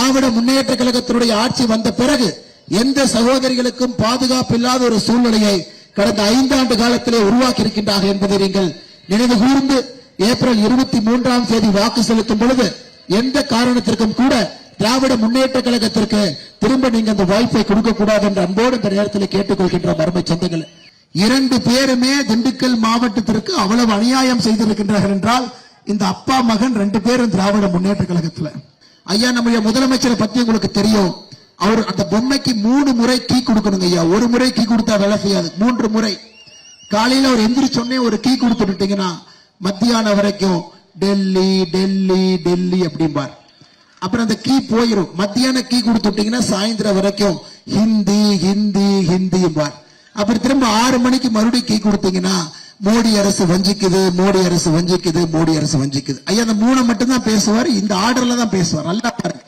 திராவிட முன்னேற்ற கழகத்தினுடைய ஆட்சி வந்த பிறகு எந்த சகோதரிகளுக்கும் பாதுகாப்பு இல்லாத ஒரு சூழ்நிலையை கடந்த 5 ஆண்டு காலத்திலே உருவாக்கி இருக்கின்றார்கள் என்பதை நீங்கள் நினைவு கூர்ந்து ஏப்ரல் 23ஆம் தேதி வாக்கு செலுத்தும் பொழுது எந்த காரணத்திற்கும் கூட திராவிட முன்னேற்ற கழகத்திற்கு திரும்ப நீங்க அந்த வாய்ப்பை கொடுக்க கூடாது என்ற அன்போடு இந்த நேரத்தில் கேட்டுக்கொள்கின்ற அருமை சொந்தங்கள். 2 பேருமே திண்டுக்கல் மாவட்டத்திற்கு அவ்வளவு அநியாயம் செய்திருக்கின்றார்கள் என்றால் இந்த அப்பா மகன் 2 பேரும் திராவிட முன்னேற்ற கழகத்தில். ஐயா, நம்முடைய முதலமைச்சரை பத்தி உங்களுக்கு தெரியும். அவர் அந்த பொம்மைக்கு 3 முறை கீ கொடுக்கணுங்க ஐயா. ஒரு முறை கீ கொடுத்தா வேலை செய்யாது, 3 முறை. காலையில அவர் எந்திரிச்சொன்னே ஒரு கீ கொடுத்துட்டீங்கன்னா மத்தியானம் வரைக்கும் டெல்லி டெல்லி டெல்லி அப்படிம்பார். அப்புறம் அந்த கீ போயிடும். மத்தியான கீ கொடுத்துட்டீங்கன்னா சாயந்தரம் வரைக்கும் ஹிந்தி ஹிந்தி ஹிந்திம்பார். அப்புறம் திரும்ப 6 மணிக்கு மறுபடியும் கீ கொடுத்தீங்கன்னா மோடி அரசு வஞ்சிக்குது, மோடி அரசு வஞ்சிக்குது, மோடி அரசு வஞ்சிக்குது. ஐயா, அந்த 3 மட்டும் தான் பேசுவார். இந்த ஆர்டர்ல தான் பேசுவார். நல்லா பாருங்க.